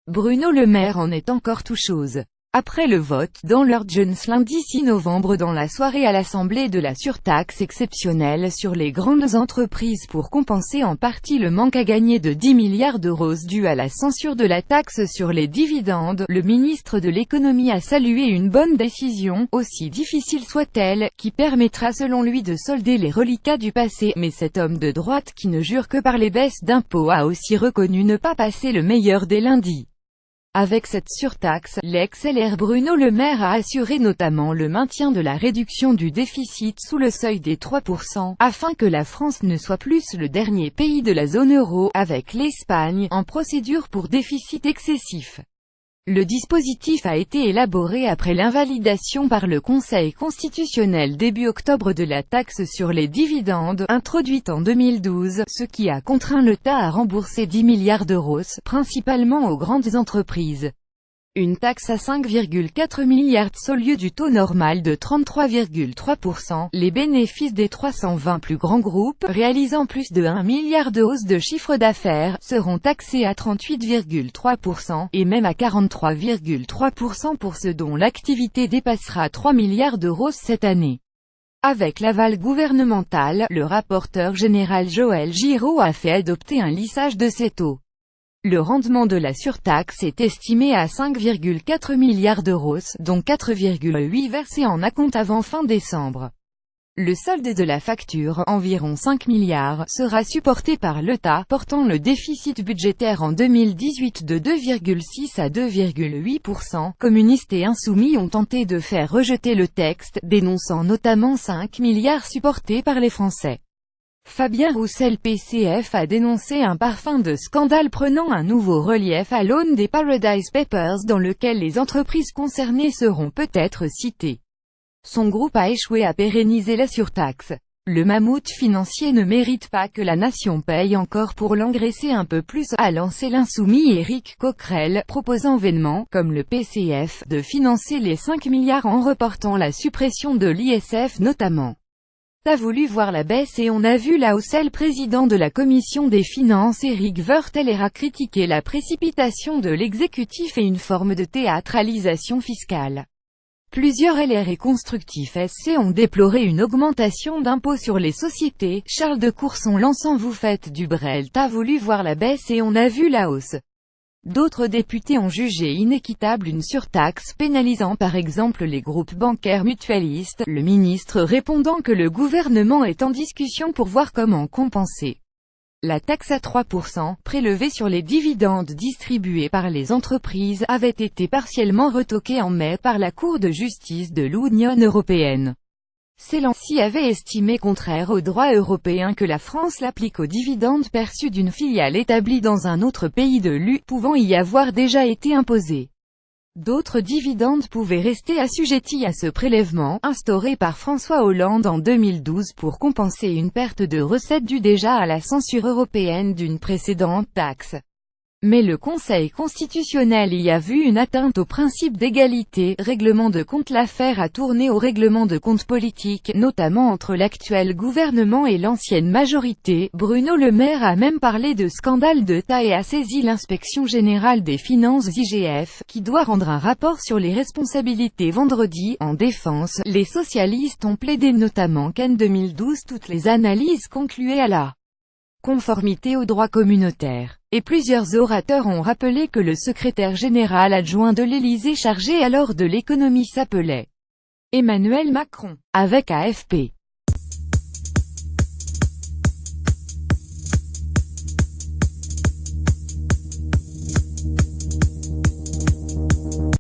Bruno Le Maire en est encore tout chose. Après le vote dans l'urgence lundi 6 novembre dans la soirée à l'Assemblée de la surtaxe exceptionnelle sur les grandes entreprises pour compenser en partie le manque à gagner de 10 milliards d'euros dû à la censure de la taxe sur les dividendes, le ministre de l'économie a salué une bonne décision, aussi difficile soit-elle, qui permettra selon lui de solder les reliquats du passé, mais cet homme de droite qui ne jure que par les baisses d'impôts a aussi reconnu ne pas passer le meilleur des lundis. Avec cette surtaxe, l'ex-LR Bruno Le Maire a assuré notamment le maintien de la réduction du déficit sous le seuil des 3%, afin que la France ne soit plus le dernier pays de la zone euro, avec l'Espagne, en procédure pour déficit excessif. Le dispositif a été élaboré après l'invalidation par le Conseil constitutionnel début octobre de la taxe sur les dividendes, introduite en 2012, ce qui a contraint l'État à rembourser 10 milliards d'euros, principalement aux grandes entreprises. Une taxe à 5,4 milliards au lieu du taux normal de 33,3%. Les bénéfices des 320 plus grands groupes, réalisant plus de 1 milliard de hausse de chiffre d'affaires, seront taxés à 38,3%, et même à 43,3% pour ceux dont l'activité dépassera 3 milliards d'euros cette année. Avec l'aval gouvernemental, le rapporteur général Joël Giraud a fait adopter un lissage de ces taux. Le rendement de la surtaxe est estimé à 5,4 milliards d'euros, dont 4,8 versés en acompte avant fin décembre. Le solde de la facture, environ 5 milliards, sera supporté par l'État, portant le déficit budgétaire en 2018 de 2,6 à 2,8%. Communistes et insoumis ont tenté de faire rejeter le texte, dénonçant notamment 5 milliards supportés par les Français. Fabien Roussel PCF a dénoncé un parfum de scandale prenant un nouveau relief à l'aune des Paradise Papers dans lequel les entreprises concernées seront peut-être citées. Son groupe a échoué à pérenniser la surtaxe. Le mammouth financier ne mérite pas que la nation paye encore pour l'engraisser un peu plus, a lancé l'insoumis Éric Coquerel, proposant vainement, comme le PCF, de financer les 5 milliards en reportant la suppression de l'ISF notamment. T'as voulu voir la baisse et on a vu la hausse. Le président de la commission des finances Éric Woerth a critiqué la précipitation de l'exécutif et une forme de théâtralisation fiscale. Plusieurs LR et constructifs SC ont déploré une augmentation d'impôts sur les sociétés. Charles de Courson lançant vous faites du Brel. T'as voulu voir la baisse et on a vu la hausse. D'autres députés ont jugé inéquitable une surtaxe pénalisant par exemple les groupes bancaires mutualistes, le ministre répondant que le gouvernement est en discussion pour voir comment compenser. La taxe à 3%, prélevée sur les dividendes distribués par les entreprises, avait été partiellement retoquée en mai par la Cour de justice de l'Union européenne. Celle-ci avait estimé contraire au droit européen que la France l'applique aux dividendes perçus d'une filiale établie dans un autre pays de l'UE, pouvant y avoir déjà été imposés. D'autres dividendes pouvaient rester assujettis à ce prélèvement, instauré par François Hollande en 2012 pour compenser une perte de recettes due déjà à la censure européenne d'une précédente taxe. Mais le Conseil constitutionnel y a vu une atteinte au principe d'égalité. Règlement de compte. L'affaire a tourné au règlement de compte politique, notamment entre l'actuel gouvernement et l'ancienne majorité. Bruno Le Maire a même parlé de scandale d'État et a saisi l'inspection générale des finances IGF, qui doit rendre un rapport sur les responsabilités vendredi. En défense, les socialistes ont plaidé notamment qu'en 2012 toutes les analyses concluaient à la conformité au droit communautaire. Et plusieurs orateurs ont rappelé que le secrétaire général adjoint de l'Élysée chargé alors de l'économie s'appelait Emmanuel Macron. Avec AFP.